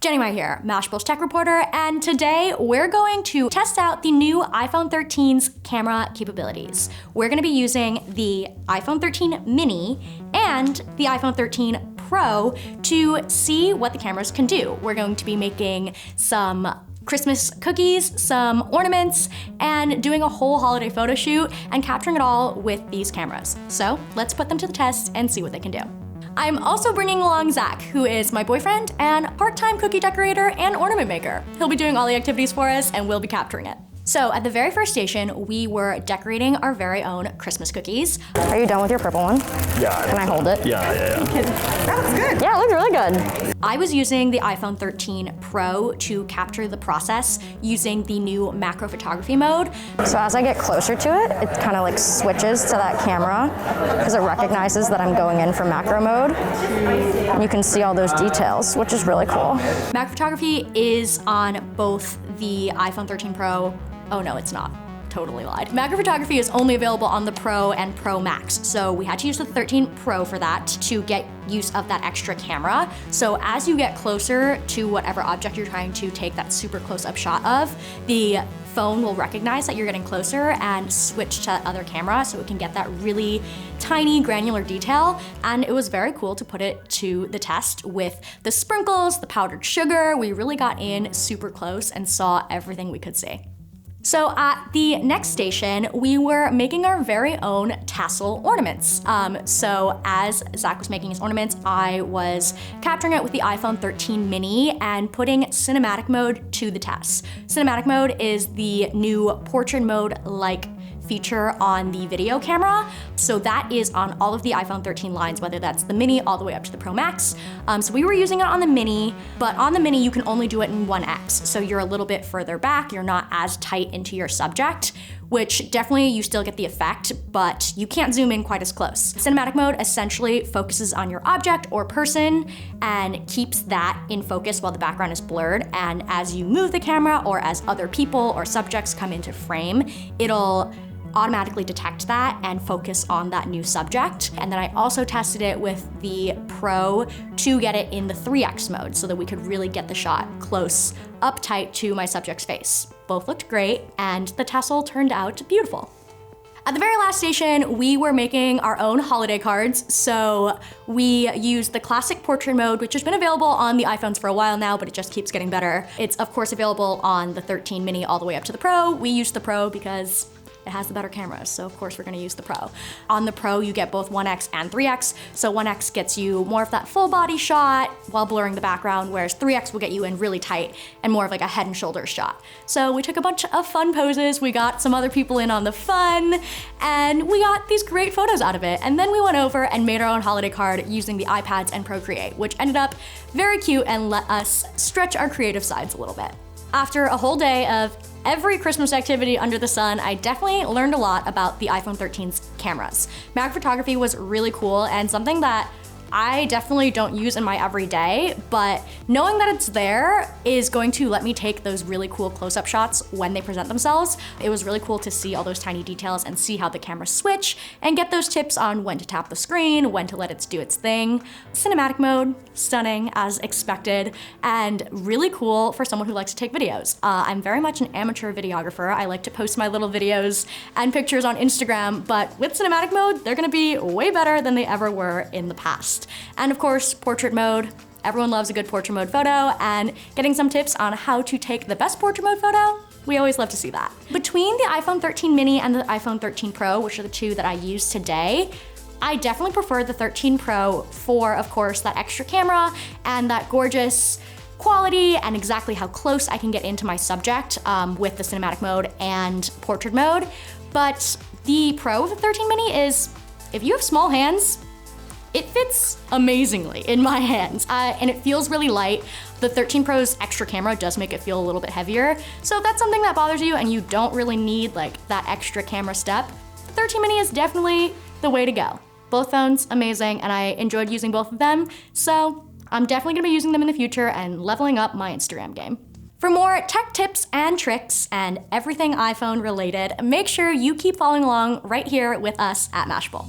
Jennimai here, Mashable's tech reporter, and today we're going to test out the new iPhone 13's camera capabilities. We're gonna be using the iPhone 13 mini and the iPhone 13 Pro to see what the cameras can do. We're going to be making some Christmas cookies, some ornaments, and doing a whole holiday photo shoot and capturing it all with these cameras. So let's put them to the test and see what they can do. I'm also bringing along Zach, who is my boyfriend and part-time cookie decorator and ornament maker. He'll be doing all the activities for us and we'll be capturing it. So at the very first station, we were decorating our very own Christmas cookies. Are you done with your purple one? Yeah. Can I hold it? Yeah. That looks good. Yeah, it looks really good. I was using the iPhone 13 Pro to capture the process using the new macro photography mode. So as I get closer to it, it kind of like switches to that camera because it recognizes that I'm going in for macro mode. And you can see all those details, which is really cool. Macro photography is on both the iPhone 13 Pro. Oh no, it's not. Totally lied. Macro photography is only available on the Pro and Pro Max, so we had to use the 13 Pro for that to get use of that extra camera. So as you get closer to whatever object you're trying to take that super close-up shot of, the phone will recognize that you're getting closer and switch to other camera so it can get that really tiny granular detail. And it was very cool to put it to the test with the sprinkles, the powdered sugar. We really got in super close and saw everything we could see. So at the next station, we were making our very own tassel ornaments. So as Zach was making his ornaments, I was capturing it with the iPhone 13 mini and putting cinematic mode to the test. Cinematic mode is the new portrait mode-like feature on the video camera. So that is on all of the iPhone 13 lines, whether that's the mini all the way up to the Pro Max. So we were using it on the mini, but on the mini you can only do it in 1x. So you're a little bit further back, you're not as tight into your subject, which definitely you still get the effect, but you can't zoom in quite as close. Cinematic mode essentially focuses on your object or person and keeps that in focus while the background is blurred. And as you move the camera or as other people or subjects come into frame, it'll automatically detect that and focus on that new subject. And then I also tested it with the Pro to get it in the 3x mode so that we could really get the shot close up tight to my subject's face. Both looked great and the tassel turned out beautiful. At the very last station, we were making our own holiday cards. So we used the classic portrait mode, which has been available on the iPhones for a while now, but it just keeps getting better. It's of course available on the 13 mini all the way up to the Pro. We used the Pro because it has the better cameras, so of course we're gonna use the Pro. On the Pro, you get both 1x and 3x. So 1x gets you more of that full body shot while blurring the background, whereas 3x will get you in really tight and more of like a head and shoulders shot. So we took a bunch of fun poses, we got some other people in on the fun, and we got these great photos out of it. And then we went over and made our own holiday card using the iPads and Procreate, which ended up very cute and let us stretch our creative sides a little bit. After a whole day of every Christmas activity under the sun, I definitely learned a lot about the iPhone 13's cameras. Macro photography was really cool and something that I definitely don't use in my everyday, but knowing that it's there is going to let me take those really cool close-up shots when they present themselves. It was really cool to see all those tiny details and see how the cameras switch and get those tips on when to tap the screen, when to let it do its thing. Cinematic mode, stunning as expected, and really cool for someone who likes to take videos. I'm very much an amateur videographer. I like to post my little videos and pictures on Instagram, but with cinematic mode, they're gonna be way better than they ever were in the past. And of course, portrait mode. Everyone loves a good portrait mode photo, and getting some tips on how to take the best portrait mode photo, we always love to see that. Between the iPhone 13 mini and the iPhone 13 Pro, which are the two that I use today, I definitely prefer the 13 Pro for, of course, that extra camera and that gorgeous quality and exactly how close I can get into my subject with the cinematic mode and portrait mode. But the Pro with the 13 mini is, if you have small hands, it fits amazingly in my hands, and it feels really light. The 13 Pro's extra camera does make it feel a little bit heavier, so if that's something that bothers you and you don't really need like that extra camera step, the 13 mini is definitely the way to go. Both phones, amazing, and I enjoyed using both of them, so I'm definitely gonna be using them in the future and leveling up my Instagram game. For more tech tips and tricks and everything iPhone related, make sure you keep following along right here with us at Mashable.